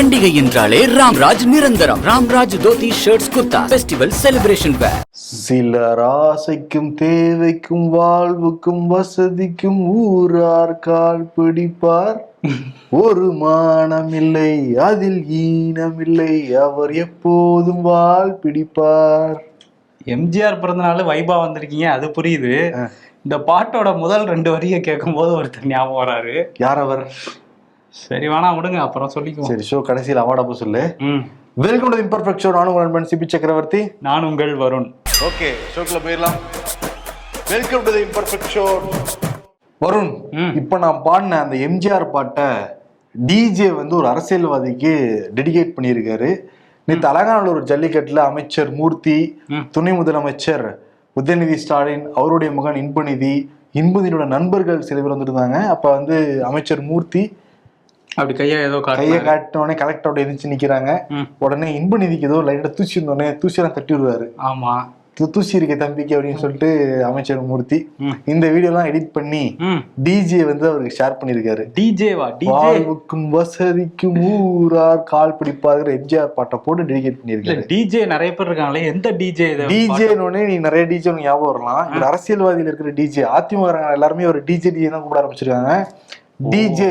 பண்டிகை என்றாலே ராம்ராஜ் நிரந்தரம். Ramraj dhoti shirts kurta festival celebration wear. சிலர் ஆசைக்கும் தேவைக்கும் வாழ்வுக்கும் வசதிக்கும் ஊரார் கால் பிடிப்பார். ஒரு மானமில்லை அதில் ஈனமில்லை அவர் எப்போதும் வாழ் பிடிப்பார். எம்ஜிஆர் பிறந்தனால வைபா வந்திருக்கீங்க, அது புரியுது. இந்த பாட்டோட முதல் 2 வரியை கேட்கும் போது ஒருத்தர் ஞாபகம் வராரு. யார் அவர்? சரி வேணா விடுங்க, அப்புறம் சொல்லிக்குவோம். சரி, ஷோ கடைசியில் அவார்டா சொல்லு. Welcome to imperfect show. நானும் நண்பன் சிபி சக்கரவர்த்தி. நான் உங்கள் வருண். ஓகே, ஷோக்குள்ள போயிடலாம். Welcome to imperfect show. Varun, இப்ப நான் பாடின அந்த எம்ஜிஆர் பாட்டை டிஜே வந்து ஒரு அரசியல்வாதிக்கு டெடிகேட் பண்ணியிருக்காரு. நேற்று அலங்காநல்லூர் ஜல்லிக்கட்டுல அமைச்சர் மூர்த்தி, துணை முதலமைச்சர் உதயநிதி ஸ்டாலின், அவருடைய மகன் இன்பநிதியோட நண்பர்கள் சில பேர் வந்துருந்தாங்க. அப்ப வந்து அமைச்சர் மூர்த்தி அப்படி கையை காட்டினோடனே கலெக்டரோட எதிர்த்து நிக்கிறாங்க. உடனே இன்பநிதிக்கு ஏதோ லைட்டா தூசி இருந்தோடனே தூசியெல்லாம் தட்டி விடுவாரு. ஆமா, தூசி இருக்க தம்பிக்கு அப்படின்னு சொல்லிட்டு அமைச்சர் மூர்த்தி இந்த வீடியோ எல்லாம் எடிட் பண்ணி டிஜே வந்து அவருக்கு ஷேர் பண்ணிருக்காரு. வாழ்வுக்கும் வசதிக்கும் ஊரார் கால் பிடிப்பாருங்கிற எம்ஜிஆர் பாட்டை போட்டு டெடிகேட் பண்ணிருக்காரு. டிஜே நிறைய பேர் இருக்காங்களே, எந்த டிஜே? டிஜேன்னு நீ நிறைய டிஜே ஞாபகம் வரலாம். இந்த அரசியல்வாதியில் இருக்கிற டிஜே, அதிமுக எல்லாருமே ஒரு டிஜே தான் கூப்பிட ஆரம்பிச்சிருக்காங்க. டிஜே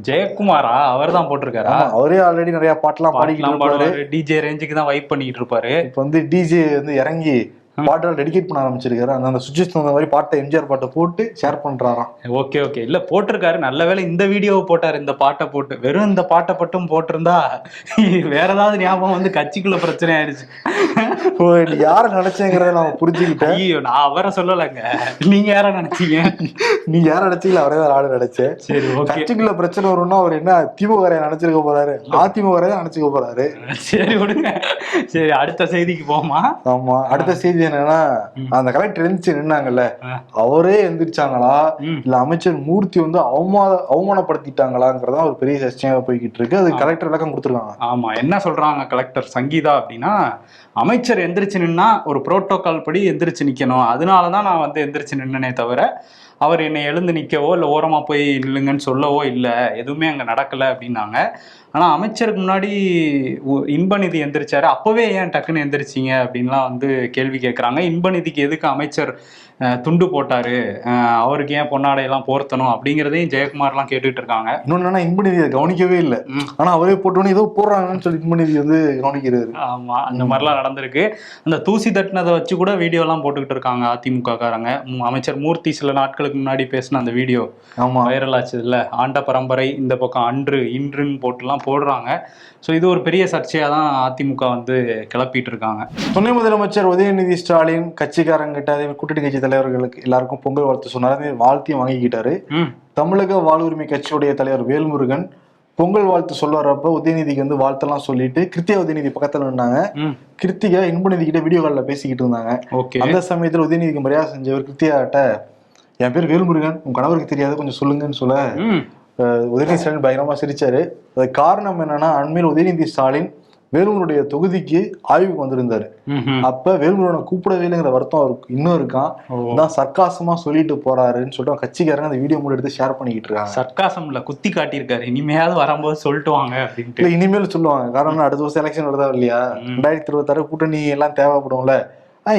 ஜெயக்குமாரா? அவர் தான் போட்டிருக்காரா? அவரே ஆல்ரெடி நிறைய பாட்டுலாம் பாடிக்கிட்டு டிஜே ரேஞ்சுக்கு தான் வைப் பண்ணிட்டு இருப்பாரு. இப்ப வந்து டிஜே வந்து இறங்கி பாட்டெல்லாம் டெடிகேட் பண்ண ஆரம்பிச்சிருக்காரு. அந்த சுச்சுவேஷன் அந்த மாதிரி பாட்டை எம்ஜிஆர் பாட்டை போட்டு ஷேர் பண்றாராம். ஓகே ஓகே, இல்ல போட்டிருக்காரு. நல்ல வேளை இந்த வீடியோவை போட்டாரு. இந்த பாட்டை போட்டு வெறும் இந்த பாட்டை மட்டும் போட்டிருந்தா வேற ஏதாவது ஞாபகம் வந்து கட்சிக்குள்ள பிரச்சனை ஆயிடுச்சு. யார நினைச்சேங்கிறத நான் புரிஞ்சுக்கிட்டேன். ஐயோ, நான் அவரை சொல்லலைங்க. நீங்க யார நினைச்சீங்க? நீங்க யார நினைச்சீங்களா? அவரே தான் ஆளு நினைச்சேன். சரி, கட்சிக்குள்ள பிரச்சனை வரும்னா அவர் என்ன திமுக நினைச்சிருக்க போறாரு, அதிமுக நினைச்சுக்க போறாரு. சரி விடுங்க. சரி, அடுத்த செய்திக்கு போமா? ஆமா, அடுத்த செய்தி என்னன்னா, அந்த கலெக்டர் எழுந்துச்சு நின்னாங்கல்ல, அவரே எந்திரிச்சாங்களா இல்ல அமைச்சர் மூர்த்தி வந்து அவமானப்படுத்திட்டாங்களாங்கிறதா ஒரு பெரிய சர்ச்சையா போய்கிட்டு இருக்கு. அது கலெக்டர் விளக்கம் கொடுத்துருக்காங்க. ஆமா, என்ன சொல்றாங்க கலெக்டர் சங்கீதா அப்படின்னா, அமைச்சர் எந்திரிச்சு நின்னா ஒரு புரோட்டோகால் படி எந்திரிச்சு நிக்கணும், அதனாலதான் நான் வந்து எந்திரிச்சு நின்னனே தவிர அவர் என்னை எழுந்து நிற்கவோ இல்லை ஓரமாக போய் இல்லைங்கன்னு சொல்லவோ இல்லை, எதுவுமே அங்கே நடக்கலை அப்படின்னாங்க. ஆனால் அமைச்சருக்கு முன்னாடி இன்பநிதி எந்திரிச்சாரு, அப்போவே ஏன் டக்குன்னு எந்திரிச்சிங்க அப்படின்லாம் வந்து கேள்வி கேட்குறாங்க. இன்பநிதிக்கு எதுக்கு அமைச்சர் துண்டு போட்டாரு, அவருக்கு ஏன் பொன்னாடையெல்லாம் போர்த்தணும் அப்படிங்கிறதையும் ஜெயக்குமார்லாம் கேட்டுட்டு இருக்காங்க. இன்னொன்னு இன்பநிதியை கவனிக்கவே இல்லை, ஆனால் அவரே போட்டோன்னு ஏதோ போடுறாங்கன்னு சொல்லி இன்பநிதி வந்து கவனிக்கிறாரு. ஆமா, அந்த மாதிரிலாம் நடந்திருக்கு. அந்த தூசி தட்டினதை வச்சு கூட வீடியோலாம் போட்டுக்கிட்டு இருக்காங்க அதிமுக காரங்க. அமைச்சர் மூர்த்தி சில நாட்களுக்கு முன்னாடி பேசின அந்த வீடியோ வைரல் ஆச்சு இல்ல, ஆண்ட பரம்பரை இந்த பக்கம் அன்று இன்றுன்னு போட்டுலாம் போடுறாங்க. ஸோ இது ஒரு பெரிய சர்ச்சையாக தான் அதிமுக வந்து கிளப்பிட்டு இருக்காங்க. துணை முதலமைச்சர் உதயநிதி ஸ்டாலின் கட்சிக்காரங்கிட்ட, அதே கூட்டணி கட்சி தலைவர்களுக்கு எல்லாருக்கும் பொங்கல் வாழ்த்து சொன்னாரு, வாழ்த்தையும் வாங்கிக்கிட்டாரு. தமிழக வாழ்வுரிமை கட்சியுடைய தலைவர் வேல்முருகன் பொங்கல் வாழ்த்து சொல்ல வரப்ப உதயநிதிக்கு வந்து வாழ்த்தெல்லாம் சொல்லிட்டு கிருத்திகா உதயநிதி பக்கத்துல நின்னாங்க. கிருத்திகா இன்பநிதி கிட்ட வீடியோ காலில் பேசிக்கிட்டு இருந்தாங்க. அந்த சமயத்துல உதயநிதிக்கு மரியாதை செஞ்சவர் கிருத்திகாட்ட, என் பேர் வேல்முருகன், உங்க கணவருக்கு தெரியாது, கொஞ்சம் சொல்லுங்கன்னு சொல்ல உதயநிதி ஸ்டாலின் பயங்கரமா சிரிச்சாரு. அது காரணம் என்னன்னா, அண்மையில் உதயநிதி ஸ்டாலின் வேலுமுருடைய தொகுதிக்கு ஆய்வுக்கு வந்திருந்தாரு. அப்ப வேலுமுருகனை கூப்பிடவே இல்லைங்கிற வருத்தம் அவருக்கு இன்னும் இருக்கான். தான் சர்க்காசமா சொல்லிட்டு போறாருன்னு சொல்லிட்டு கட்சிக்காரங்க அந்த வீடியோ மூலம் எடுத்து ஷேர் பண்ணிக்கிட்டு இருக்காங்க. சர்க்காசம் இல்ல, குத்தி காட்டியிருக்காரு. இனிமையாவது வரும்போது சொல்லிட்டு வாங்க அப்படின்ட்டு. இனிமேல் சொல்லுவாங்க. காரணம் அடுத்த வருஷம் எலெக்ஷன் வருதா இல்லையா, 2026 கூட்டணி எல்லாம் தேவைப்படும்ல,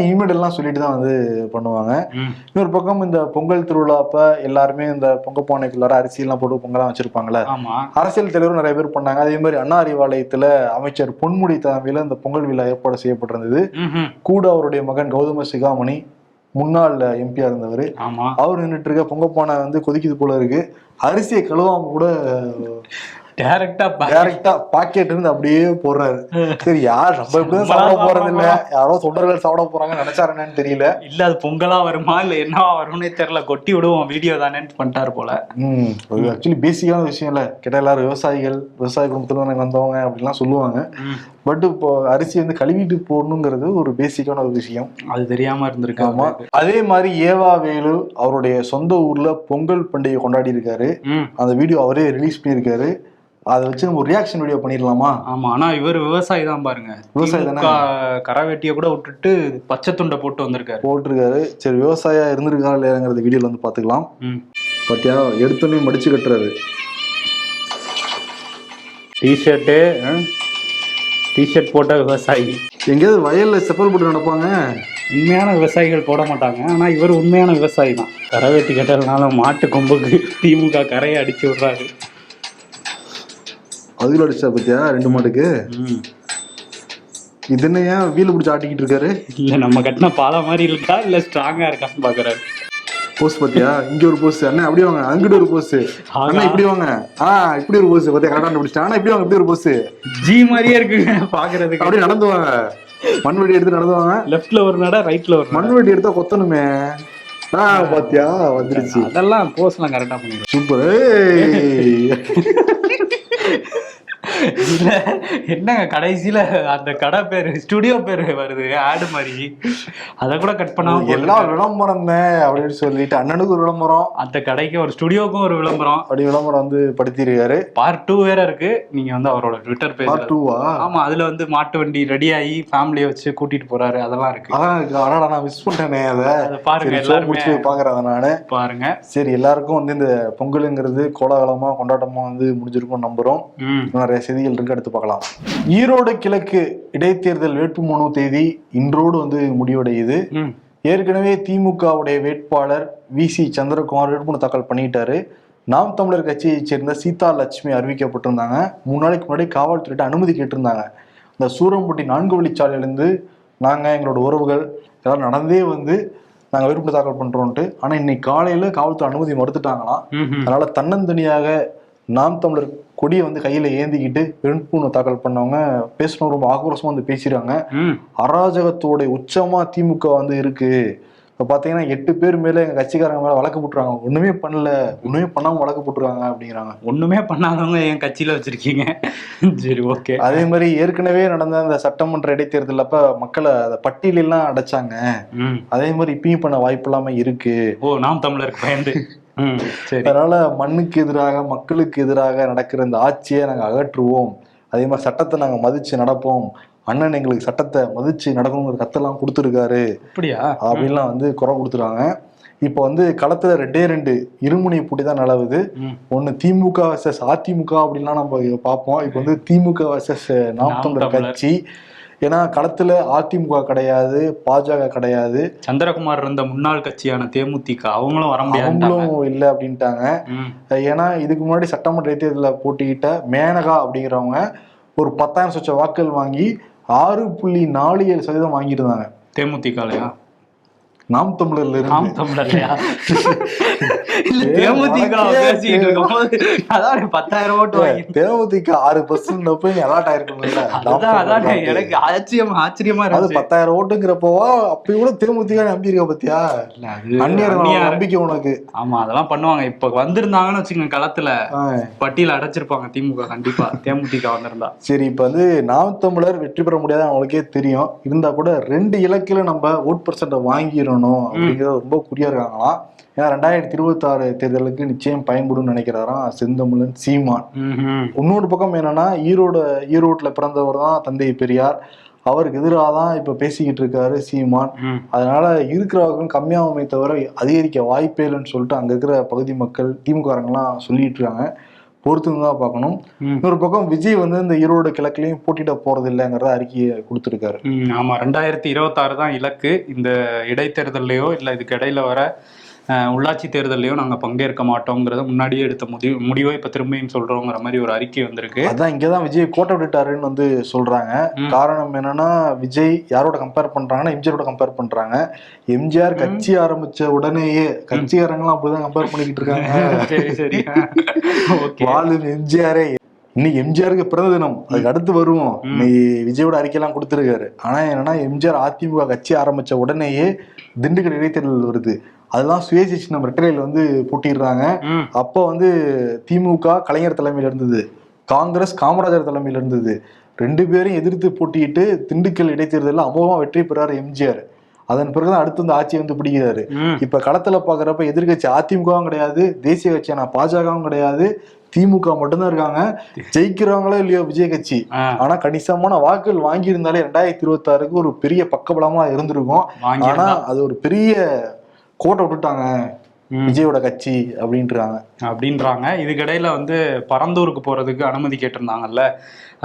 இனிமேட் எல்லாம் சொல்லிட்டு தான் வந்து பண்ணுவாங்க. இன்னொரு பக்கம் இந்த பொங்கல் திருவிழா அப்ப எல்லாருமே இந்த பொங்க பானைக்குள்ளார அரிசியெல்லாம் போட்டு பொங்கலாம் வச்சிருப்பாங்கல்ல, அரசியல் தலைவரும் நிறைய பேர் பண்ணாங்க. அதே மாதிரி அண்ணா அறிவாலயத்துல அமைச்சர் பொன்முடி தலைமையில இந்த பொங்கல் விழா ஏற்பாடு செய்யப்பட்டிருந்தது. கூட அவருடைய மகன் கௌதம சிகாமணி, முன்னாள் எம்பியா இருந்தவர், அவர் நின்றுட்டு இருக்க பொங்க பானை வந்து கொதிக்குது போல இருக்கு. அரிசியை கழுவாம கூட டைரக்டா பாக்கெட் இருந்து அப்படியே போடுறாரு. சரி, யார் நம்ம இப்படிதான் சாப்பிட போறது இல்ல, யாரோ தொண்டர்கள் சாப்பிட போறாங்க நினைச்சாருன்னு தெரியல. இல்ல அது பொங்கலா வருமா இல்ல என்னவா வரும்னே தெரியல, கொட்டி விடுவோம் வீடியோ தானே பண்ணிட்டாரு போல. ஆக்சுவலி பேசிக்கான விஷயம் இல்ல, கேட்டா எல்லாரும் விவசாய குடும்பத்துல வந்தவங்க அப்படின்லாம் சொல்லுவாங்க. பட் இப்போ அரிசி வந்து கழுவிட்டு போடணுங்கிறது ஒரு பேசிக்கான ஒரு விஷயம், அது தெரியாம இருந்திருக்காமா. அதே மாதிரி ஏவா வேலு அவருடைய சொந்த ஊர்ல பொங்கல் பண்டிகை கொண்டாடி இருக்காரு. அந்த வீடியோ அவரே ரிலீஸ் பண்ணியிருக்காரு. அதை வச்சு நம்ம ஒரு ரியாக்ஷன் வீடியோ பண்ணிடலாமா? ஆமா, ஆனா இவர் விவசாயி தான் பாருங்க, விவசாயி தானே, கரவேட்டிய கூட விட்டுட்டு பச்சை துண்டை போட்டிருக்காரு. சரி, விவசாயியா இருந்திருக்கா இல்லையாங்கிறத வீடியோல வந்து பாத்துக்கலாம். பாத்தியா, எடுத்தோடனே மடிச்சு கட்டுறாரு. டிஷர்ட் போட்ட விவசாயி. எங்கேயாவது வயல்ல செப்பல் போட்டு நடப்பாங்க. உண்மையான விவசாயிகள் போட மாட்டாங்க. ஆனா இவர் உண்மையான விவசாயி தான். கரவேட்டி கட்டறதுனால மாட்டு கொம்புக்கு திமுக கரையை அடிச்சு விடுறாரு. அதுல அடிச்சா பத்தியா 2 மாட்டுக்கு. இது என்ன ஏன் வீல் பிடிச்சி ஆட்டிக்கிட்டு இருக்காரு? இல்ல நம்ம கட்டின பாலை மாதிரி இருக்கா இல்ல ஸ்ட்ராங்கா இருக்கான்னு பாக்குறாரு. போஸ் பாத்தியா? இங்க ஒரு போஸ் அண்ணா அப்படி வாங்க, அங்கிட்டு ஒரு போஸ் அண்ணா இப்படி வாங்க, இப்படி ஒரு போஸ் பாத்தியா? கரெக்டா பிடிச்சிட்டா. ஆனா இப்படி வாங்க, இப்படி ஒரு போஸ் ஜி மாதிரியே இருக்குங்க பாக்குறதுக்கு. அப்படியே நடந்து வாங்க, மண்வெடி எடுத்து நடந்து வாங்க. லெஃப்ட்ல ஒரு நட, ரைட்ல ஒரு மண்வெடி எடுத்தா கொத்தணுமே. பாத்தியா வந்துருச்சு. அதெல்லாம் போஸ் எல்லாம் கரெக்டா பண்ணிடுறோம். சூப்பர். இல்ல என்னங்க கடைசியில அந்த கடை பேரு ஸ்டுடியோ பேரு வருது ஆடு மாதிரி, அத கூட கட் பண்ணாம எல்லாம் விளம்பரம் அப்படின்னு சொல்லிட்டு அண்ணனுக்கு ஒரு விளம்பரம், அந்த கடைக்கு ஒரு ஸ்டுடியோக்கும் ஒரு விளம்பரம், அப்படி விளம்பரம் வந்து படுத்திருக்காரு. பார்ட் 2 வேற இருக்கு. நீங்க வந்து அவரோட ட்விட்டர் பேஜ் பார்ட் 2வா? ஆமா, அதுல வந்து மாட்டு வண்டி ரெடி ஆகி ஃபேமிலியை வச்சு கூட்டிட்டு போறாரு. அதெல்லாம் இருக்கு. அதான் நான் மிஸ் பண்ணிட்டேனே. அதை பாருங்க, எல்லாரும் முடிச்சு பாக்குறேன் நானு. பாருங்க. சரி, எல்லாருக்கும் வந்து இந்த பொங்கலுங்கிறது கோலாகலமா கொண்டாட்டமா வந்து முடிஞ்சிருக்கும் நம்புறோம். நிறைய செய்திகள் இருக்கு, எடுத்து பார்க்கலாம். ஈரோடு கிழக்கு இடைத்தேர்தல் வேட்புமனு தேதி இன்றோடு வந்து முடிவடையுது. ஏற்கனவே திமுகவுடைய வேட்பாளர் VC சந்திரகுமார் வேட்புமனு தாக்கல் பண்ணிட்டாரு. நாம் தமிழர் கட்சியை சேர்ந்த சீதா லட்சுமி அறிவிக்கப்பட்டிருந்தாங்க. 3 நாளைக்கு முன்னாடி காவல்துறையிட்ட அனுமதி கேட்டிருந்தாங்க. இந்த சூரம்பட்டி 4 வழிச்சாலையிலிருந்து நாங்கள் எங்களோட உறவுகள் எல்லாம் நடந்தே வந்து நாங்கள் வேட்புமனு தாக்கல் பண்றோம்ட்டு. ஆனா இன்னைக்கு காலையில காவல்துறை அனுமதி மறுத்துட்டாங்களாம். அதனால தன்னந்தனியாக நாம் தமிழர் கொடியை வந்து கையில ஏந்திக்கிட்டு வேட்புமனு தாக்கல் பண்ணவங்க பேசணும், ரொம்ப ஆக்ரோஷமா வந்து பேசிடுறாங்க. அராஜகத்தோட உச்சமா திமுக வந்து இருக்கு. இப்ப பாத்தீங்கன்னா 8 பேர் மேல எங்க கட்சிக்காரங்க மேல வழக்கு போட்டுருக்காங்க. ஒண்ணுமே பண்ணல, ஒண்ணுமே பண்ணாம வழக்கு போட்டுருக்காங்க அப்படிங்கிறாங்க. ஒண்ணுமே பண்ணாதவங்க என் கட்சியில வச்சிருக்கீங்க. சரி, ஓகே. அதே மாதிரி ஏற்கனவே நடந்த அந்த சட்டமன்ற இடைத்தேர்தல் அப்ப மக்களை அந்த பட்டியலெல்லாம் அடைச்சாங்க. அதே மாதிரி இப்பயும் பண்ண வாய்ப்பு இல்லாம இருக்கு. நாம் தமிழருக்கு பயந்து. அதனால மண்ணுக்கு எதிராக மக்களுக்கு எதிராக நடக்கிற இந்த ஆட்சியை நாங்க அகற்றுவோம். அதே மாதிரி சட்டத்தை நாங்க மதிச்சு நடப்போம். அண்ணன் எங்களுக்கு சட்டத்தை மதிச்சு நடக்கணுங்கிற கத்தெல்லாம் கொடுத்துருக்காரு. அப்படியா அப்படின்லாம் வந்து குறை கொடுத்துருக்காங்க. இப்ப வந்து களத்துல 2 இருமுனை போட்டி தான் நிலவுது. ஒண்ணு திமுக வர்சஸ் அதிமுக அப்படின்லாம் நம்ம பார்ப்போம். இப்ப வந்து திமுக வர்சஸ் நாம் தமிழர் கட்சி. ஏன்னா களத்துல அதிமுக கிடையாது, பாஜக கிடையாது. சந்திரகுமார் இருந்த முன்னாள் கட்சியான தேமுதிக அவங்களும் வர முடியாது, அவங்களும் இல்லை அப்படின்ட்டாங்க. ஏன்னா இதுக்கு முன்னாடி சட்டமன்ற இடைத்தேர்தலில் போட்டிக்கிட்ட மேனகா அப்படிங்கிறவங்க ஒரு 10,000 சொச்ச வாக்குகள் வாங்கி 6.47% வாங்கியிருந்தாங்க. தேமுதிகலையா? நாம் தமிழர்ல நாம் தமிழர்லையா? தேமுதிக 10,000 ஓட்டு வாங்கி தேமுதிக 6% போய் அலாட் ஆயிருக்கும்ல. எனக்கு ஆச்சரியமா அது 10,000 ஓட்டுங்கிறப்போவா அப்படி கூட தேமுதிக நம்பி இருக்க பத்தியா? நம்பிக்கை உனக்கு. ஆமா, அதெல்லாம் பண்ணுவாங்க. இப்ப வந்திருந்தாங்கன்னு வச்சுக்கோங்க, களத்துல பட்டியல அடைச்சிருப்பாங்க திமுக கண்டிப்பா. தேமுதிக வந்திருந்தா. சரி, இப்ப வந்து நாம் தமிழர் வெற்றி பெற முடியாது அவங்களுக்கே தெரியும். இருந்தா கூட 2 இலக்குல நம்ம ஓட் % வாங்கிடணும் அப்படிங்கிறது ரொம்ப குறியா இருக்காங்களாம். ஏன்னா 2026 தேர்தலுக்கு நிச்சயம் பயன்படும் நினைக்கிறாராம் செந்தமிழன் சீமான். இன்னொரு பக்கம் என்னன்னா, ஈரோட்ல பிறந்தவர் தான் தந்தை பெரியார். அவருக்கு எதிராக தான் இப்ப பேசிக்கிட்டு இருக்காரு சீமான். அதனால இருக்கிறவர்கள் கம்மியாகுமே தவிர அதிகரிக்க வாய்ப்பே இல்லைன்னு சொல்லிட்டு அங்க இருக்கிற பகுதி மக்கள் திமுகலாம் சொல்லிட்டு இருக்காங்க. பொறுத்துதான் பார்க்கணும். இன்னொரு பக்கம் விஜய் வந்து இந்த ஈரோடு கிழக்குலையும் போட்டியிட போறது இல்லைங்கிறத அறிக்கையை கொடுத்துருக்காரு. ஆமா, 2026 தான் இலக்கு. இந்த இடைத்தேர்தலையோ இல்ல இதுக்கு இடையில வர உள்ளாட்சி தேர்தலையோ நாங்க பங்கேற்க மாட்டோங்கிறத முன்னாடியே எடுத்த முடிவை இப்ப திரும்பியும் சொல்றோங்கிற மாதிரி ஒரு அறிக்கை வந்திருக்கு. அதான் இங்கதான் விஜய் கோட்டை விட்டுட்டாருன்னு வந்து சொல்றாங்க. காரணம் என்னன்னா, விஜய் யாரோட கம்பேர் பண்றாங்கன்னா எம்ஜிஆரோட கம்பேர் பண்றாங்க. எம்ஜிஆர் கட்சி ஆரம்பிச்ச உடனேயே கட்சிக்காரங்களாம் அப்படிதான் கம்பேர் பண்ணிக்கிட்டு இருக்காங்க. வாழும் எம்ஜிஆரே. இன்னைக்கு எம்ஜிஆருக்கு பிறந்த தினம், அதுக்கு அடுத்து வருவோம். இன்னைக்கு விஜயோட அறிக்கையெல்லாம் கொடுத்துருக்காரு. ஆனா என்னன்னா, எம்ஜிஆர் அதிமுக கட்சி ஆரம்பிச்ச உடனேயே திண்டுக்கல் இடைத்தேர்தல் வருது. அதெல்லாம் சுயேட்சை சின்னம் ரெட்டரையில் வந்து போட்டிடுறாங்க. அப்போ வந்து திமுக கலைஞர் தலைமையில இருந்தது, காங்கிரஸ் காமராஜர் தலைமையில இருந்தது. 2 பேரையும் எதிர்த்து போட்டிட்டு திண்டுக்கல் இடைத்தேர்தலில் அமோகமா வெற்றி பெறாரு எம்ஜிஆர். அதன் பிறகுதான் அடுத்து இந்த ஆட்சியை வந்து பிடிக்கிறாரு. இப்ப களத்துல பாக்குறப்ப எதிர்கட்சி அதிமுகவும் கிடையாது, தேசிய கட்சியான பாஜகவும் கிடையாது, திமுக மட்டும்தான் இருக்காங்க. ஜெயிக்கிறவங்களோ இல்லையோ விஜய் கட்சி, ஆனா கணிசமான வாக்குகள் வாங்கி இருந்தாலே 2026க்கு ஒரு பெரிய பக்கபலமா இருந்திருக்கும். ஆனா அது ஒரு பெரிய கோட்டை விட்டுட்டாங்க விஜயோட கட்சி அப்படின்ட்டு இருக்காங்க. அப்படின்றாங்க. இதுக்கிடையில வந்து பரந்தூருக்கு போறதுக்கு அனுமதி கேட்டிருந்தாங்கல்ல,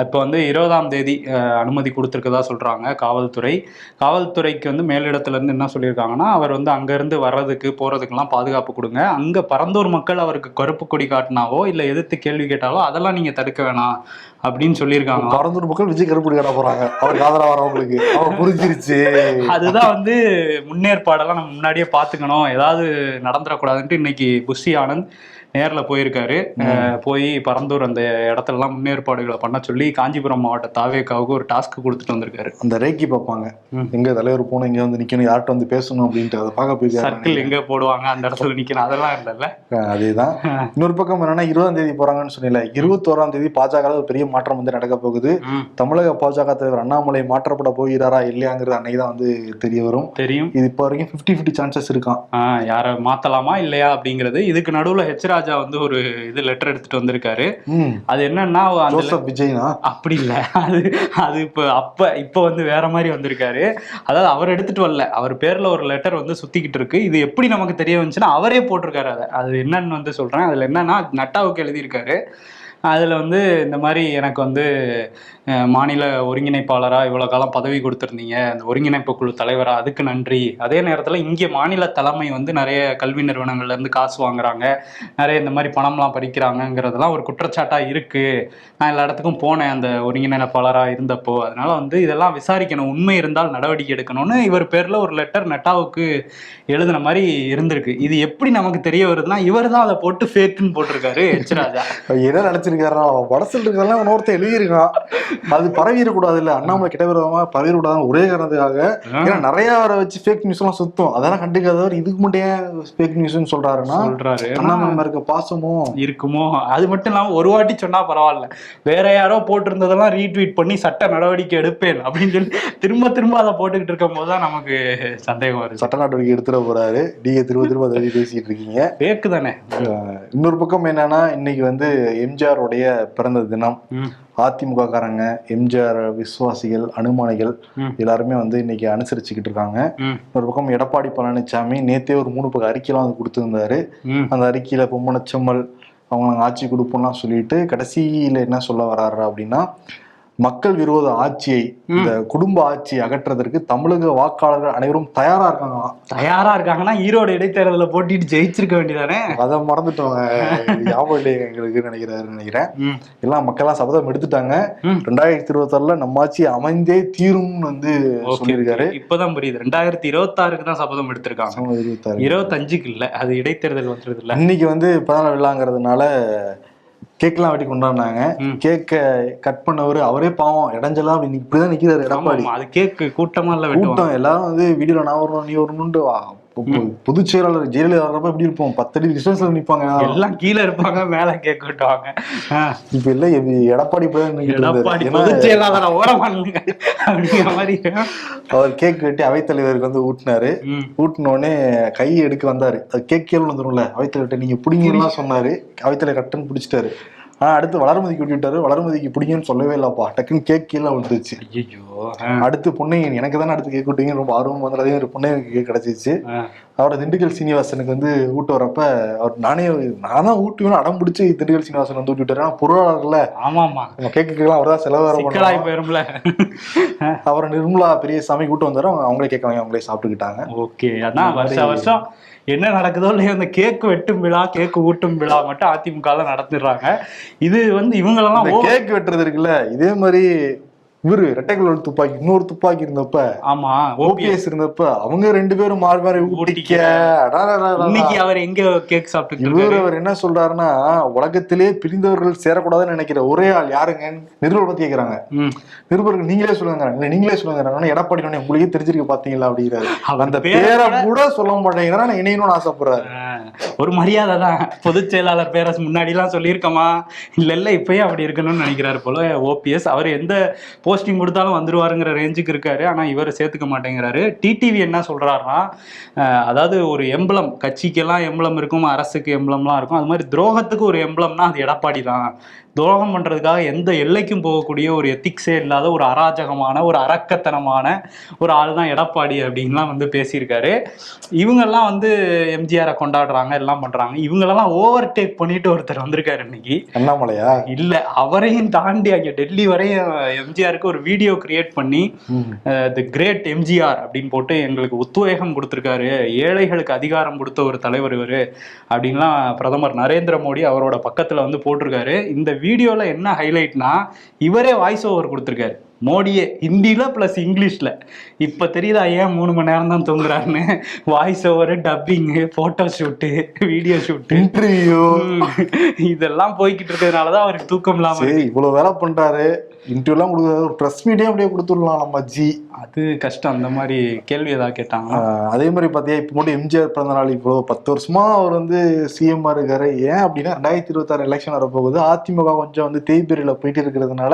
இப்போ வந்து 20ஆம் தேதி அனுமதி கொடுத்துருக்கதா சொல்றாங்க காவல்துறை. காவல்துறைக்கு வந்து மேலிடத்துல இருந்து என்ன சொல்லியிருக்காங்கன்னா, அவர் வந்து அங்கிருந்து வர்றதுக்கு போறதுக்கெல்லாம் பாதுகாப்பு கொடுங்க, அங்க பரந்தூர் மக்கள் அவருக்கு கருப்பு கொடி காட்டினாவோ இல்ல எதிர்த்து கேள்வி கேட்டாலோ அதெல்லாம் நீங்க தடுக்க வேணாம் அப்படின்னு சொல்லியிருக்காங்க. பரந்தூர் மக்கள் விஜய் கருப்பு கொடி காட்ட போறாங்க அவருக்கு ஆதரவா வரவங்களுக்கு, அவர் புரிஞ்சிருச்சு. அதுதான் வந்து முன்னேற்பாடெல்லாம் நம்ம முன்னாடியே பாத்துக்கணும், ஏதாவது நடந்துடக்கூடாதுன்ட்டு இன்னைக்கு புஷி ஆனந்த் நேரில் போயிருக்காரு. போய் பரந்தூர் அந்த இடத்துல எல்லாம் முன்னேற்பாடுகளை பண்ண சொல்லி காஞ்சிபுரம் மாவட்ட தாவேக்காவுக்கு ஒரு டாஸ்க் கொடுத்துட்டு வந்திருக்காரு. அந்த ரேக்கி பார்ப்பாங்க, எங்க தலைவர் போகணும், இங்க வந்து நிக்கணும், யார்கிட்ட வந்து பேசணும் அப்படின்ட்டு அதை பார்க்க போயிருக்காரு. சர்க்கிள் எங்க போடுவாங்க அந்த இடத்துல நிக்கணும் அதெல்லாம் இல்லைல்ல. அதேதான். இன்னொரு பக்கம் என்னன்னா 20ஆம் தேதி போறாங்கன்னு சொன்னீங்க, 21ஆம் தேதி பாஜக ஒரு பெரிய மாற்றம் வந்து நடக்க போகுது. தமிழக பாஜக தலைவர் அண்ணாமலை மாற்றப்பட போகிறாரா இல்லையாங்கிறது அன்னைக்குதான் வந்து தெரிய வரும். தெரியும். இது இப்போ வரைக்கும் 50-50 சான்சஸ் இருக்கான், யாரை மாத்தலாமா இல்லையா அப்படிங்கிறது. இதுக்கு நடுவுல ஹெச் ராஜா வந்து ஒரு இது லெட்டர் எடுத்துட்டு வந்திருக்காரு. அது என்னன்னா விஜய்னா அப்படி இல்ல, அது இப்ப வந்து வேற மாதிரி வந்திருக்காரு. அதாவது அவர் எடுத்துட்டு வரல, அவர் பேர்ல ஒரு லெட்டர் வந்து சுத்திக்கிட்டு இருக்கு. இது எப்படி நமக்கு தெரிய வந்துச்சுன்னா அவரே போட்டிருக்காரு. அது என்னன்னு வந்து சொல்றேன். அதுல என்னன்னா நட்டாவுக்கு எழுதியிருக்காரு. அதில் வந்து இந்த மாதிரி எனக்கு வந்து மாநில ஒருங்கிணைப்பாளராக இவ்வளோ காலம் பதவி கொடுத்துருந்தீங்க, அந்த ஒருங்கிணைப்பு குழு தலைவராக, அதுக்கு நன்றி. அதே நேரத்தில் இங்கே மாநில தலைமை வந்து நிறைய கல்வி நிறுவனங்கள்லேருந்து காசு வாங்குறாங்க, நிறைய இந்த மாதிரி பணம்லாம் பறிக்கிறாங்கங்கிறதுலாம் ஒரு குற்றச்சாட்டாக இருக்குது. நான் எல்லா இடத்துக்கும் போனேன் அந்த ஒருங்கிணைப்பாளராக இருந்தப்போ, அதனால வந்து இதெல்லாம் விசாரிக்கணும், உண்மை இருந்தால் நடவடிக்கை எடுக்கணும்னு இவர் பேரில் ஒரு லெட்டர் நட்டாவுக்கு எழுதின மாதிரி இருந்திருக்கு. இது எப்படி நமக்கு தெரிய வருதுன்னா இவர் தான் அதை போட்டு ஃபேக்குன்னு போட்டிருக்காரு ஹெச் ராஜா. என்ன நினைச்சிருக்காரு, வடசில் இருக்கிறதெல்லாம் இன்னொருத்த எழுதியிருக்கான், அது பரவிடக்கூடாது இல்ல, அண்ணாமலை கிட்ட விரோதமா பரவிடக்கூடாது ஒரே காரணத்துக்காக. ஏன்னா நிறைய வர வச்சு ஃபேக் நியூஸ் எல்லாம் சுத்தம், அதெல்லாம் கண்டுக்காதவர் இதுக்கு மட்டும் ஃபேக் நியூஸ்ன்னு சொல்றாருன்னா அண்ணாமலை இருக்க பாசமும் இருக்குமோ. அது மட்டும் இல்லாம ஒரு வாட்டி சொன்னா பரவாயில்ல, வேற யாரோ போட்டிருந்ததெல்லாம் ரீட்வீட் பண்ணி சட்ட நடவடிக்கை எடுப்பேன் அப்படின்னு சொல்லி திரும்ப அதை போட்டுக்கிட்டு இருக்கும் போதுதான் நமக்கு சந்தேகம் வருது. சட்ட நடவடிக்கை எடுத்துட போறாரு. நீங்க திரும்ப அதை பேசிட்டு இருக்கீங்க, ஃபேக்கு தானே. இன்னொரு பக்கம் என்னன்னா இன்னைக்கு வந்து எம்ஜிஆர் உடைய பிறந்த தினம். அதிமுக காரங்க, எம்ஜிஆர் விசுவாசிகள், அனுமானிகள் எல்லாருமே வந்து இன்னைக்கு அனுசரிச்சுக்கிட்டு இருக்காங்க. ஒரு பக்கம் எடப்பாடி பழனிசாமி நேத்தே ஒரு 3 பக்க அறிக்கையெல்லாம் வந்து கொடுத்துருந்தாரு. அந்த அறிக்கையில பொம்மனச்சம்மல் அவங்க நாங்கள் ஆட்சி கொடுப்போம்லாம் சொல்லிட்டு கடைசியில என்ன சொல்ல வர்றாரு அப்படின்னா, மக்கள் விரோத ஆட்சியை, இந்த குடும்ப ஆட்சியை அகற்றுறதற்கு தமிழக வாக்காளர்கள் அனைவரும் தயாரா இருக்காங்கன்னா ஈரோடு இடைத்தேர்தல போட்டிட்டு ஜெயிச்சிருக்க வேண்டியதானே. அதை மறந்துட்டோம், ஞாபகம் இல்லையே எங்களுக்கு நினைக்கிறேன். எல்லாம் மக்கள்லாம் சபதம் எடுத்துட்டாங்க. 2026 நம்ம ஆட்சி அமைந்தே தீரும்னு வந்து சொல்லியிருக்காரு. இப்பதான் புரியுது, 2026 தான் சபதம் எடுத்திருக்காங்க, 25 இல்ல. அது இடைத்தேர்தல் வந்துருது இல்ல. இன்னைக்கு வந்து பிறந்த விழாங்கிறதுனால கேக்லாம் வெட்டி கொண்டாடினாங்க. கேக்க கட் பண்ணவர் அவரே பாவம் இடைஞ்சலாம் அப்படி இப்படிதான் நிக்கிறாரு எடப்பாடி. அது கேக்கு கூட்டமா இல்ல, கூட்டம் எல்லாரும் வந்து வீடியோல நான் வரணும் நீ வரணும்னு. பொதுச் செயலாளர் ஜெயலலிதா வர்றப்ப எப்படி இருப்போம், 10 அடி டிஸ்டன்ஸ்ல நிப்பாங்க, எல்லாம் கீழே இருப்பாங்க, மேல கேக் வெட்டுவாங்க. இப்ப இல்ல எடப்பாடி பொதுச் செயலாளர் அப்படிங்கிற மாதிரி அவர் கேக் வெட்டி அவைத்தலைவருக்கு வந்து ஊட்டினாரு. ஊட்டினோடனே கை எடுக்க வந்தாரு, அது கேக் கீழே வந்துடும்ல, அவைத்தலைவர்கிட்ட நீங்க பிடிங்கலாம் சொன்னாரு. அவைத்தலைவர் கட்டுன்னு பிடிச்சிட்டாரு. அடுத்து வளர்மதிக்கு விட்டுட்டாரு. வளர்மதிக்கு பிடிங்கன்னு சொல்லவே இல்லப்பா, டக்குன்னு கேக் கீழே விழுந்துச்சு. அடுத்து பொண்ணையன் எனக்கு தானே அடுத்து கேக் விட்டீங்க, ரொம்ப ஆர்வம் வந்து அதே ஒரு பொண்ணையன் கேக் கிடைச்சிச்சு. அவரை திண்டுக்கல் சீனிவாசனுக்கு வந்து ஊட்ட வரப்ப அவர் நான் தான் ஊட்டுவேன்னு அடம் பிடிச்சி திண்டுக்கல் சீனிவாசன் வந்து ஊட்டி விட்டாரு. பொருளாளர்ல கேக்குலாம் அவர் தான் செலவு. அவரை நிர்மலா பெரியசாமி கூட்டு வந்தாரு, அவங்களே கேட்க வாங்கி அவங்களே சாப்பிட்டுக்கிட்டாங்க. ஓகே, அதான் வருஷம் என்ன நடக்குதோ இல்லையோ அந்த கேக்கு வெட்டும் விழா, கேக்கு ஊட்டும் விழா மட்டும் அதிமுக நடத்திடுறாங்க. இது வந்து இவங்களெல்லாம் கேக் வெட்டுறது இருக்குல்ல, இதே மாதிரி இவரு ரெட்டைக்குள்ள துப்பாக்கி இன்னொரு துப்பாக்கி இருந்தப்ப, ஆமா ஓபிஎஸ் இருந்தப்ப அவங்க 2 பேரும் மாறி மாறி ஊட்டிக்க. இன்னைக்கு அவர் எங்க கேக் சாப்பிட்டு இவரு அவர் என்ன சொல்றாருன்னா, உலகத்திலே பிரிந்தவர்கள் சேரக்கூடாதுன்னு நினைக்கிற ஒரே ஆள் யாருங்க நிருபர் பத்தி கேக்குறாங்க. நிருபர்கள் நீங்களே சொல்லுங்க, நீங்களே சொல்லுங்க. எடப்பாடி உங்களுக்கே தெரிஞ்சிருக்க பாத்தீங்களா அப்படிங்கிறாரு. அந்த பேரை கூட சொல்ல மாட்டேங்கிறா, நான் இணையணும்னு ஆசைப்படுறாரு. ஒரு மரியாதை தான். பொதுச் செயலாளர் பேர முன்னாடி எல்லாம் சொல்லியிருக்கமா, இல்ல இப்பயே அப்படி இருக்கணும்னு நினைக்கிறாரு போல ஓபிஎஸ். அவர் எந்த போஸ்டிங் கொடுத்தாலும் வந்துருவாருங்கிற ரேஞ்சுக்கு இருக்காரு. ஆனா இவர் சேர்த்துக்க மாட்டேங்கிறாரு. டிடிவி என்ன சொல்றாருன்னா, அதாவது ஒரு எம்பளம், கட்சிக்கெல்லாம் எம்பளம் இருக்கும், அரசுக்கு எம்பளம்லாம் இருக்கும், அது மாதிரி துரோகத்துக்கு ஒரு எம்பளம்னா அது எடப்பாடி தான். துரோகம் பண்றதுக்காக எந்த எல்லைக்கும் போகக்கூடிய ஒரு எத்திக்ஸே இல்லாத ஒரு அராஜகமான ஒரு அரக்கத்தனமான ஒரு ஆள் தான் எடப்பாடி அப்படின்லாம் வந்து பேசியிருக்காரு. இவங்கெல்லாம் வந்து எம்ஜிஆரை கொண்டாடுறாங்க, எல்லாம் பண்றாங்க. இவங்களெல்லாம் ஓவர்டேக் பண்ணிட்டு ஒருத்தர் வந்திருக்காரு இன்னைக்கு. அண்ணாமலையா? இல்ல, அவரையும் தாண்டி அங்க டெல்லி வரையும் எம்ஜிஆருக்கு ஒரு வீடியோ கிரியேட் பண்ணி தி கிரேட் எம்ஜிஆர் அப்படின்னு போட்டு எங்களுக்கு உத்வேகம் கொடுத்திருக்காரு, ஏழைகளுக்கு அதிகாரம் கொடுத்த ஒரு தலைவர் இவரு அப்படின்லாம் பிரதமர் நரேந்திர மோடி அவரோட பக்கத்துல வந்து போட்டிருக்காரு. இந்த வீடியோல என்ன ஹைலைட்னா, இவரே வாய்ஸ் ஓவர் கொடுத்திருக்காரு, மோடியே, ஹிந்தியில பிளஸ் இங்கிலீஷ்ல. இப்ப தெரியுதா ஏன் 3 மணி நேரம் தான் தூங்குறாருன்னு. Voice over, dubbing, photo shoot, video shoot, interview இதெல்லாம் போய்கிட்டு இருக்கிறதுனாலதான் அவருக்கு தூக்கம் இல்லாம. இவ்வளவு வேலை பண்றாரு, இன்டர்வியூ எல்லாம் கொடுக்குறாரு, ப்ரெஸ் மீட்டே அப்படியே கொடுத்துடலாம் நம்ம ஜி. அது கஷ்டம். அந்த மாதிரி கேள்வி ஏதாவது கேட்டாங்க. அதே மாதிரி பாத்தியா, இப்போ மட்டும் எம்ஜிஆர் பிறந்த நாள் இப்போ 10 வருஷமா அவர் வந்து சிஎம் இருக்காரு. ஏன் அப்படின்னா 2026 எலெக்ஷன் வரப்போகுது. அதிமுக கொஞ்சம் வந்து தேய்பிரியில போயிட்டு இருக்கிறதுனால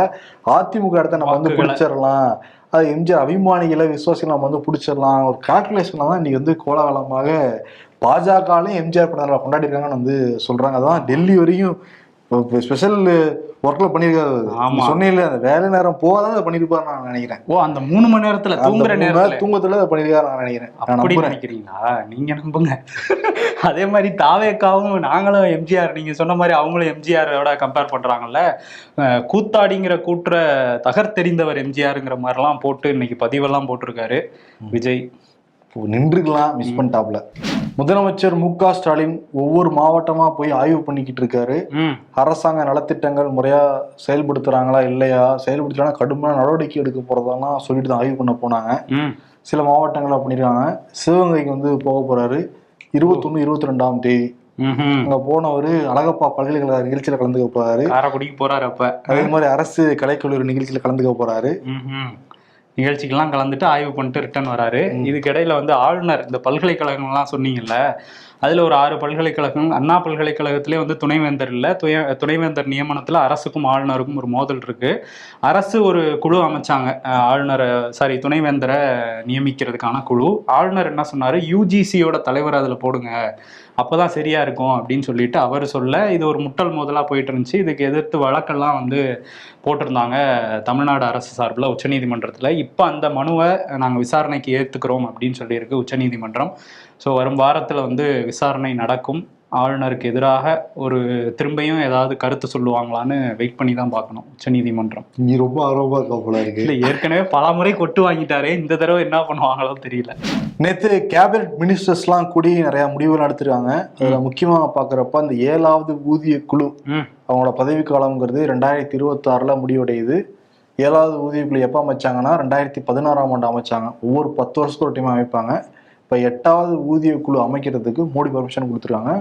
அதிமுக இடத்த நம்ம வந்து பிடிச்சிடலாம், அது எம்ஜிஆர் அபிமானிகளை விசுவாசிகளை நம்ம வந்து பிடிச்சிடலாம் ஒரு கால்குலேஷன்ல தான் இன்னைக்கு வந்து கோலாகலமாக பாஜகலையும் எம்ஜிஆர் பிறந்த நாளை கொண்டாடி இருக்காங்கன்னு வந்து சொல்றாங்க. அதான் டெல்லி வரையும் ஸ்பெஷல் ஒர்க்ல பண்ணிருக்காரு. சொன்னீங்கல்ல, அந்த வேலை நேரம் போகாதான் அதை பண்ணிருப்பாரு நான் நினைக்கிறேன். ஓ, அந்த 3 மணி நேரத்துல தூங்குற நேரத்துல தூங்கத்துல அதை பண்ணிருக்காரு நான் நினைக்கிறேன். அப்படி நினைக்கிறீங்களா? நீங்க நம்புங்க. அதே மாதிரி தாவேக்காவும் நாங்களும் எம்ஜிஆர், நீங்க சொன்ன மாதிரி அவங்களும் எம்ஜிஆரோட கம்பேர் பண்றாங்கல்ல. கூத்தாடிங்கிற கூற்ற தகர்த்தெறிந்தவர் எம்ஜிஆருங்கிற மாதிரிலாம் போட்டு இன்னைக்கு பதிவெல்லாம் போட்டிருக்காரு விஜய். நின்றுக்கலாம், மிஸ் பண்ணிட்டாப்ல. முதலமைச்சர் மு.க. ஸ்டாலின் ஒவ்வொரு மாவட்டமா போய் ஆய்வு பண்ணிக்கிட்டு இருக்காரு. அரசாங்க நலத்திட்டங்கள் முறையா செயல்படுத்துறாங்களா இல்லையா, செயல்படுத்துறாங்க கடுமையான நடவடிக்கை எடுக்க போறதெல்லாம் சொல்லிட்டு தான் ஆய்வு பண்ண போனாங்க. சில மாவட்டங்கள்ல பண்ணிருக்காங்க. சிவகங்கைக்கு வந்து போக போறாரு 21, 22ஆம் தேதி. அங்க போனவரு அழகப்பா பல்கலைக்கழக நிகழ்ச்சியில கலந்துக்க போறாரு. காரைக்குடிக்கு போறாரு. அப்ப அதே மாதிரி அரசு கலைக்கல்லூரி நிகழ்ச்சியில கலந்துக்க போறாரு. நிகழ்ச்சிக்கெல்லாம் கலந்துட்டு ஆய்வு பண்ணிட்டு ரிட்டர்ன் வராரு. இதுக்கிடையில வந்து ஆளுநர், இந்த பல்கலைக்கழகங்கள்லாம் சொன்னீங்கல்ல, அதுல ஒரு 6 பல்கலைக்கழகம், அண்ணா பல்கலைக்கழகத்திலே வந்து துணைவேந்தர் இல்லை. துணைவேந்தர் நியமனத்துல அரசுக்கும் ஆளுநருக்கும் ஒரு மோதல் இருக்கு. அரசு ஒரு குழு அமைச்சாங்க, துணைவேந்தரை நியமிக்கிறதுக்கான குழு. ஆளுநர் என்ன சொன்னாரு, யூஜிசியோட தலைவர் அதுல போடுங்க, அப்போதான் சரியா இருக்கும் அப்படின்னு சொல்லிட்டு அவர் சொல்ல, இது ஒரு முட்டல் மோதலா போயிட்டு இருந்துச்சு. இதுக்கு எதிர்த்து வழக்கெல்லாம் வந்து போட்டிருந்தாங்க தமிழ்நாடு அரசு சார்பில் உச்சநீதிமன்றத்தில். இப்போ அந்த மனுவை நாங்கள் விசாரணைக்கு ஏற்றுக்கிறோம் அப்படின்னு சொல்லியிருக்கு உச்சநீதிமன்றம். ஸோ வரும் வாரத்தில் வந்து விசாரணை நடக்கும். ஆளுநருக்கு எதிராக ஒரு திரும்பியும் ஏதாவது கருத்து சொல்லுவாங்களான்னு வெயிட் பண்ணி தான் பார்க்கணும் உச்சநீதிமன்றம். நீ ரொம்ப ஆர்வமா இருக்கா போல இருக்கு. இல்லை, ஏற்கனவே பல முறை கொட்டு வாங்கிட்டாரே, இந்த தடவை என்ன பண்ணுவாங்களோ தெரியல. நேற்று கேபினட் மினிஸ்டர்ஸ்லாம் கூடி நிறைய முடிவுகள் எடுத்துருக்காங்க. அதில் முக்கியமாக பார்க்குறப்ப அந்த 7வது ஊதிய குழு அவங்களோட பதவி காலம்ங்கிறது 2026 முடிவடையுது. 7வது ஊதிய குழு எப்போ அமைச்சாங்கன்னா 2016ஆம் ஆண்டு அமைச்சாங்க. ஒவ்வொரு 10 வருஷத்துக்கு ஒரு டைம் அமைப்பாங்க. இப்போ 8வது ஊதிய குழு அமைக்கிறதுக்கு மோடி பர்மிஷன் கொடுத்துருக்காங்க.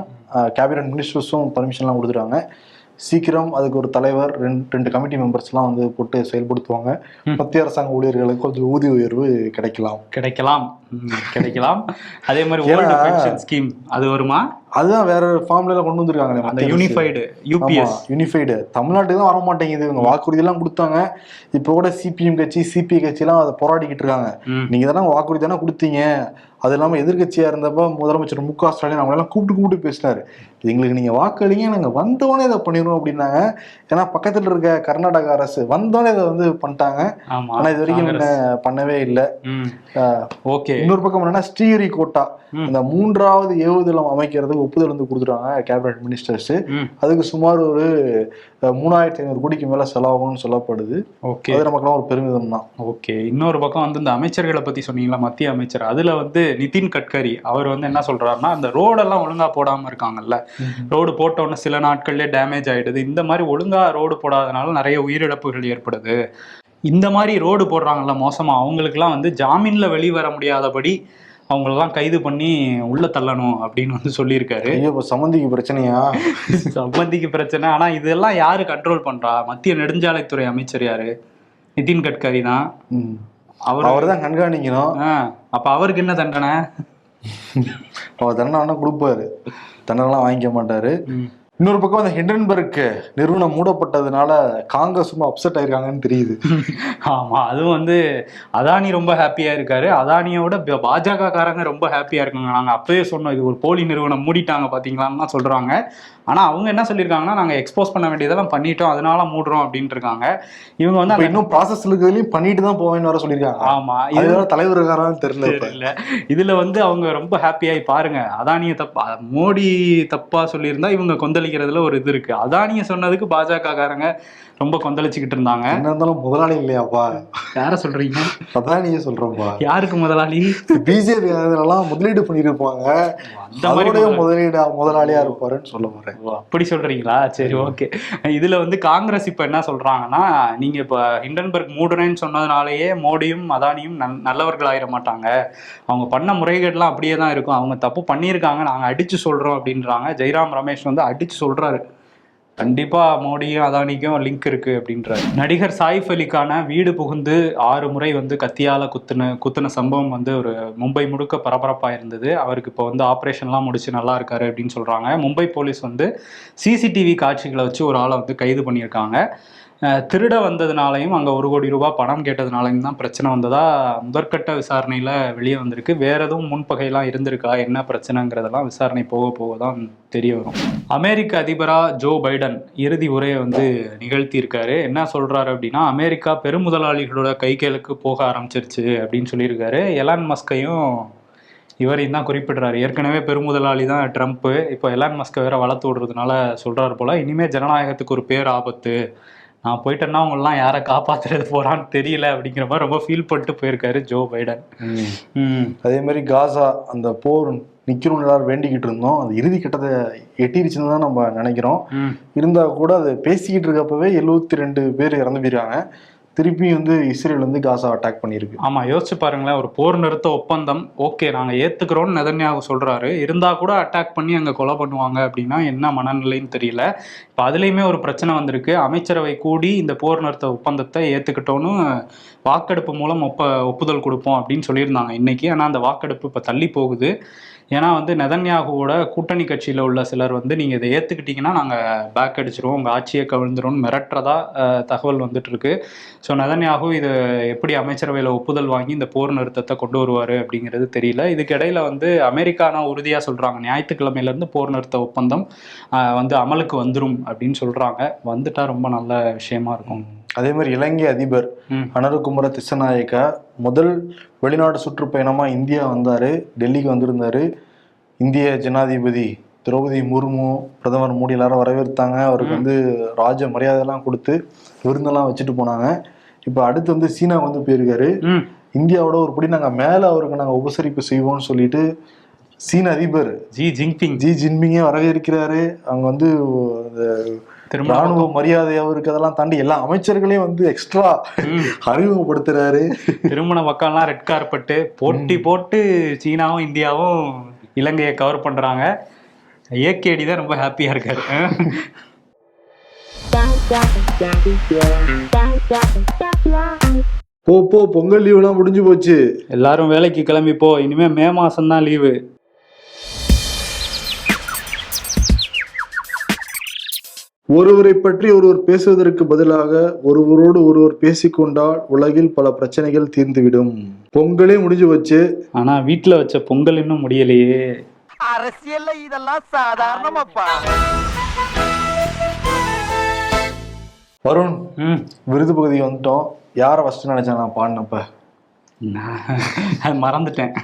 கேபினட் மினிஸ்டர்ஸும் பர்மிஷன்லாம் கொடுத்துருக்காங்க. சீக்கிரம் அதுக்கு ஒரு தலைவர், 2 கமிட்டி மெம்பர்ஸ்லாம் வந்து போட்டு செயல்படுத்துவாங்க. மத்திய அரசாங்க ஊழியர்களுக்கு கொஞ்சம் ஊதிய உயர்வு கிடைக்கலாம். அதே மாதிரி ஓல்டு பென்ஷன் ஸ்கீம் அது வருமா? அதுதான் வேற ஃபார்ம்ல கொண்டு வந்திருக்காங்க. அந்த யூனிஃபைடு யூபிஎஸ், யூனிஃபைடு தமிழ்நாட்டுக்கு தான் வர மாட்டேங்குது. இவங்க வாக்குறுதி எல்லாம் கொடுத்தாங்க. இப்போ கூட சிபிஎம் கட்சி, சிபிஐ கட்சி எல்லாம் அதை போராடிக்கிட்டு இருக்காங்க. நீங்க தானே வாக்குறுதி தானே கொடுத்தீங்க. அது இல்லாம எதிர்கட்சியா இருந்தப்ப முதலமைச்சர் மு.க. ஸ்டாலின் அவங்க எல்லாம் கூப்பிட்டு பேசினாரு, எங்களுக்கு நீங்க வாக்களிங்க, நாங்க வந்தோடனே இதை பண்ணிடுவோம் அப்படின்னாங்க. ஏன்னா பக்கத்துல இருக்க கர்நாடக அரசு வந்தோடனே இதை வந்து பண்ணிட்டாங்க. ஆனா இது வரைக்கும் பண்ணவே இல்லை. இன்னொரு பக்கம் என்னன்னா ஸ்ரீஹரிகோட்டா இந்த 3வது ஏவுதளம் அமைக்கிறதுக்கு ஒப்புதல் வந்து கொடுத்துட்டாங்க கேபினட் மினிஸ்டர்ஸ். அதுக்கு சுமார் ஒரு 3500 கோடிக்கு மேல செலவாகும்னு சொல்லப்படுது. அது நமக்குலாம் ஒரு பெருமிதம் தான். இன்னொரு பக்கம் வந்து இந்த அமைச்சர்களை பத்தி சொன்னீங்களா, மத்திய அமைச்சர், அதுல வந்து நிதின் கட்கரி அவர் வந்து என்ன சொல்றாருன்னா, அந்த ரோடெல்லாம் ஒழுங்கா போடாம இருக்காங்கல்ல, ரோடு போட்டோன்னு சில நாட்கள்லயே டேமேஜ் ஆயிடுது. இந்த மாதிரி ஒழுங்கா ரோடு போடாதனால நிறைய உயிரிழப்புகள் ஏற்படுது. இந்த மாதிரி ரோடு போடுறாங்கல்ல மோசமா, அவங்களுக்குலாம் வந்து ஜாமீன்ல வெளிவர முடியாதபடி அவங்களெல்லாம் கைது பண்ணி உள்ள தள்ளணும் அப்படின்னு வந்து சொல்லியிருக்காரு. சம்பந்திக்கு பிரச்சனையா? சம்பந்திக்கு பிரச்சனை. ஆனா இதெல்லாம் யாரு கண்ட்ரோல் பண்றா? மத்திய நெடுஞ்சாலைத்துறை அமைச்சர் யாரு? நிதின் கட்கரி தான். அவர் தான் கண்காணிக்கணும். அப்ப அவருக்கு என்ன தண்டனை? அவர் தண்டனை கொடுப்பாரு, தண்டனைலாம் வாங்கிக்க மாட்டாரு. இன்னொரு பக்கம் அந்த ஹிண்டன்பர்க் நிறுவனம் மூடப்பட்டதுனால காங்கிரஸ் ரொம்ப அப்செட் ஆயிருக்காங்கன்னு தெரியுது. ஆமா, அதுவும் வந்து அதானி ரொம்ப ஹாப்பியா இருக்காரு. அதானியோட பாஜக காரங்க ரொம்ப ஹாப்பியா இருக்காங்க. நாங்க அப்பவே சொன்னோம் இது ஒரு போலி நிறுவனம், மூடிட்டாங்க பாத்தீங்களான்னு சொல்றாங்க. ஆனா அவங்க என்ன சொல்லியிருக்காங்கன்னா, நாங்க எக்ஸ்போஸ் பண்ண வேண்டியதெல்லாம் பண்ணிட்டோம், அதனால மூடுறோம் அப்படின்னு இருக்காங்க. இவங்க வந்து இன்னும் ப்ராசஸ் இருக்கிறதுலயும் பண்ணிட்டு தான் போவேன்னு வர சொல்லியிருக்காங்க. ஆமா, இது தலைவருக்காரன்னு தெரியல. இதுல வந்து அவங்க ரொம்ப ஹாப்பியாகி பாருங்க, அதானிய தப்பா மோடி தப்பா சொல்லியிருந்தா இவங்க கொந்தளிக்கிறதுல ஒரு இது இருக்கு. அதானிய சொன்னதுக்கு பாஜக காரங்க ரொம்ப கொந்தளிச்சுக்கிட்டு இருந்தாங்க. என்ன இருந்தாலும் முதலாளி இல்லையாப்பா? யார சொல்றீங்க? அதானியே சொல்றோம்ப்பா. யாருக்கு முதலாளி? பிஜேபி அதெல்லாம் முதலீடு பண்ணிருப்பாங்க, அதோடைய முதலாளியா இருப்பாருன்னு சொல்ல போறேன். அப்படி சொல்றீங்களா? சரி, ஓகே. இதுல வந்து காங்கிரஸ் இப்ப என்ன சொல்றாங்கன்னா, நீங்க இப்ப ஹிண்டன்பர்க் மூடுறேன்னு சொன்னதுனாலேயே மோடியும் அதானியும் நல்லவர்கள் ஆயிட மாட்டாங்க, அவங்க பண்ண முறைகேடுலாம் அப்படியே தான் இருக்கும், அவங்க தப்பு பண்ணியிருக்காங்க, நாங்க அடிச்சு சொல்றோம் அப்படின்றாங்க. ஜெய்ராம் ரமேஷ் வந்து அடிச்சு சொல்றாரு, கண்டிப்பா மோடியும் அதானிக்கும் லிங்க் இருக்கு அப்படின்றாரு. நடிகர் சாயிஃப் அலிக்கான வீடு புகுந்து 6 முறை வந்து கத்தியால குத்துன சம்பவம் வந்து ஒரு மும்பை முழுக்க பரபரப்பா இருந்தது. அவருக்கு இப்போ வந்து ஆப்ரேஷன்லாம் முடிச்சு நல்லா இருக்காரு அப்படின்னு சொல்றாங்க. மும்பை போலீஸ் வந்து சிசிடிவி காட்சிகளை வச்சு ஒரு ஆளை வந்து கைது பண்ணியிருக்காங்க. திருட வந்ததுனாலையும் அங்கே 1 கோடி ரூபாய் பணம் கேட்டதுனாலையும் தான் பிரச்சனை வந்ததா முதற்கட்ட விசாரணையில் வெளியே வந்திருக்கு. வேற எதுவும் முன்பகையெல்லாம் இருந்திருக்கா, என்ன பிரச்சனைங்கிறதெல்லாம் விசாரணை போக போக தான் தெரிய வரும். அமெரிக்க அதிபராக ஜோ பைடன் இறுதி உரையை வந்து நிகழ்த்தியிருக்காரு. என்ன சொல்றாரு அப்படின்னா, அமெரிக்கா பெருமுதலாளிகளோட கைகளுக்கு போக ஆரம்பிச்சிருச்சு அப்படின்னு சொல்லியிருக்காரு. எலான் மஸ்கையும் இவரையும் தான் குறிப்பிடுறாரு. ஏற்கனவே பெருமுதலாளி தான் ட்ரம்ப்பு, இப்போ எலான் மஸ்கை வேற வளர்த்து விடுறதுனால சொல்றாரு போல, இனிமே ஜனநாயகத்துக்கு ஒரு பேர் ஆபத்து, நான் போயிட்டேன்னா அவங்கெல்லாம் யாரை காப்பாத்துறது போறான்னு தெரியல அப்படிங்கிற மாதிரி ரொம்ப ஃபீல் பண்ணிட்டு போயிருக்காரு ஜோ பைடன். அதே மாதிரி காசா அந்த போர் நிக்கணும்னு எல்லாரும் வேண்டிக்கிட்டு இருந்தோம், அது இறுதி கட்டத்தை எட்டிருச்சுன்னு தான் நம்ம நினைக்கிறோம். இருந்தா கூட அதை பேசிக்கிட்டு இருக்கப்பவே 72 பேர் இறந்து போயிருக்காங்க. திருப்பி வந்து இஸ்ரேல் வந்து காசா அட்டாக் பண்ணியிருக்கு. ஆமா, யோசிச்சு பாருங்களேன், ஒரு போர் நிறுத்த ஒப்பந்தம் ஓகே நாங்க ஏத்துக்கிறோம்னு நெதன்யாகு சொல்றாரு, இருந்தா கூட அட்டாக் பண்ணி அங்க கொலை பண்ணுவாங்க அப்படின்னா என்ன மனநிலைன்னு தெரியல. இப்ப அதுலயுமே ஒரு பிரச்சனை வந்திருக்கு. அமைச்சரவை கூடி இந்த போர் நிறுத்த ஒப்பந்தத்தை ஏத்துக்கிட்டோன்னு வாக்கெடுப்பு மூலம் ஒப்புதல் கொடுப்போம் அப்படின்னு சொல்லியிருந்தாங்க இன்னைக்கு. ஆனா அந்த வாக்கெடுப்பு இப்ப தள்ளி போகுது. ஏன்னா வந்து நெதன்யாகுவோட கூட்டணி கட்சியில் உள்ள சிலர் வந்து நீங்கள் இதை ஏற்றுக்கிட்டீங்கன்னா நாங்கள் பேக் அடிச்சிருவோம், உங்கள் ஆட்சியை கவிழ்ந்துரும் மிரட்டுறதா தகவல் வந்துட்டு இருக்கு. ஸோ நெதன்யாகு இது எப்படி அமைச்சரவையில் ஒப்புதல் வாங்கி இந்த போர் நிறுத்தத்தை கொண்டு வருவார் அப்படிங்கிறது தெரியல. இதுக்கு இடையில வந்து அமெரிக்கானா உறுதியாக சொல்கிறாங்க, ஞாயிற்றுக்கிழமையிலேருந்து போர் நிறுத்த ஒப்பந்தம் வந்து அமலுக்கு வந்துடும் அப்படின்னு சொல்கிறாங்க. வந்துட்டா ரொம்ப நல்ல விஷயமா இருக்கும். அதே மாதிரி இலங்கை அதிபர் அனுரகுமார திஸ்ஸநாயக்கா முதல் வெளிநாடு சுற்றுப்பயணமா இந்தியா வந்தாரு, டெல்லிக்கு வந்திருந்தாரு. இந்திய ஜனாதிபதி திரௌபதி முர்மு, பிரதமர் மோடி எல்லாரும் வரவேற்றாங்க. அவருக்கு வந்து ராஜ மரியாதைலாம் கொடுத்து விருந்தெல்லாம் வச்சுட்டு போனாங்க. இப்ப அடுத்து வந்து சீனா வந்து போயிருக்காரு. இந்தியாவோட ஒரு படி நாங்க மேல அவருக்கு நாங்க உபசரிப்பு செய்வோம்னு சொல்லிட்டு சீன அதிபர் ஜி ஜின்பிங்கே வரவேற்கிறாரு. அவங்க வந்து ராணுவ மரியாதை அவருக்கு அதெல்லாம் தாண்டி எல்லா அமைச்சர்களையும் வந்து எக்ஸ்ட்ரா அறிமுகப்படுத்துறாரு. திருமண மக்கள்லாம் ரெட் கார்பெட்டு போட்டு சீனாவும் இந்தியாவும் இலங்கையை கவர் பண்றாங்க. ஏகேடி தான் ரொம்ப ஹாப்பியா இருக்காரு. போ பொங்கல் லீவுலாம் முடிஞ்சு போச்சு, எல்லாரும் வேலைக்கு கிளம்பி போ, இனிமே மே மாசம் தான் லீவு. ஒருவரை பற்றி ஒருவர் பேசுவதற்கு பதிலாக ஒருவரோடு ஒருவர் பேசிக்கொண்டால் உலகில் பல பிரச்சனைகள் தீர்ந்துவிடும். பொங்கலே முடிஞ்சு வச்சு, ஆனா வீட்டுல வச்ச பொங்கல் இன்னும் முடியலையே. அரசியல்ல இதெல்லாம் சாதாரணமாப்பா. வருண், விருது பகுதி வந்துட்டோம். யார ஃபர்ஸ்ட் நினைச்சேன் நான் பாடினப்ப? மறந்துட்டேன்.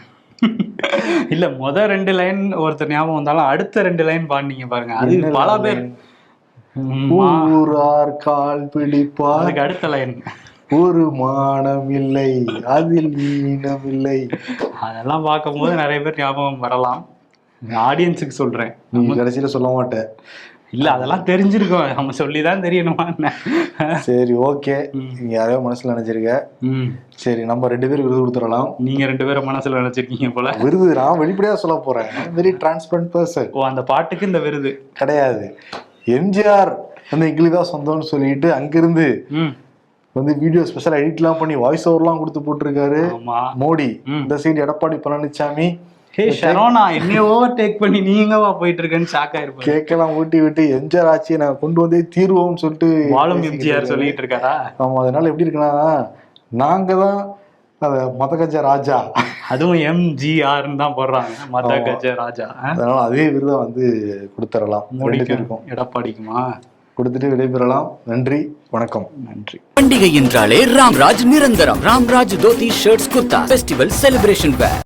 இல்ல, முத 2 லைன் ஒருத்தர் ஞாபகம் வந்தாலும் அடுத்த 2 லைன் பாடினீங்க பாருங்க, அது பல பேர் ஊரார் கால் பிடிப்பார், அடுத்த லைன் ஒரு மானம் இல்லை அதில் மீனம் இல்லை. அதெல்லாம் பார்க்கும் போது நிறைய பேர் ஞாபகம் வரலாம். ஆடியன்ஸுக்கு சொல்றேன், நீ கடைசியில சொல்ல மாட்டேன். இல்ல, அதெல்லாம் தெரிஞ்சிருக்கோம், நம்ம சொல்லிதான் தெரியணுமா. சரி, ஓகே. நீங்க யாரையோ மனசுல நினைச்சிருக்க. சரி, நம்ம 2 பேரும் விருது கொடுத்துடலாம். நீங்க 2 பேரும் மனசுல நினைச்சிருக்கீங்க போல. விருது நான் வெளிப்படையா சொல்ல போறேன், வெரி டிரான்ஸ்பரண்ட் பர்சன். ஓ, அந்த பாட்டுக்கு இந்த விருது கிடையாது. எம்ஜிஆர் அந்த எங்களுக்கு தான் சொந்தம்னு சொல்லிட்டு அங்கிருந்து வந்து வீடியோ ஸ்பெஷல் எடிட்லாம் பண்ணி வாய்ஸ் ஓவர்லாம் கொடுத்து போட்டிருக்காரு மோடி. இந்த சைடு எடப்பாடி பழனிசாமி, ஹே ஷரோனா என்னைய ஓவர் டேக் பண்ணி நீங்கவா போயிட்டு இருக்கேன்னு ஷாக் ஆயிருப்பாரு. கேக்கெல்லாம் ஊட்டி விட்டு எம்ஜிஆர் ஆட்சியை நாங்க கொண்டு வந்தே தீர்வோம்னு சொல்லிட்டு வாழும் எம்ஜிஆர் சொல்லிட்டு இருக்காரா? ஆமா, அதனால எப்படி இருக்குன்னா நாங்க தான் மத கஜ ராஜா, அதுவும் எம்ஜிஆர்னு தான் போடுறாங்க, மத கஜ ராஜா. அதனால அதே விருதை வந்து கொடுத்துடலாம். மோடிக்கும் எடப்பாடிக்குமா கொடுத்துட்டு விடைபெறலாம். நன்றி, வணக்கம். நன்றி. பண்டிகை என்றாலே ராம்ராஜ் நிரந்தரம். Ramraj dhoti shirts kurta festival celebration வேர்.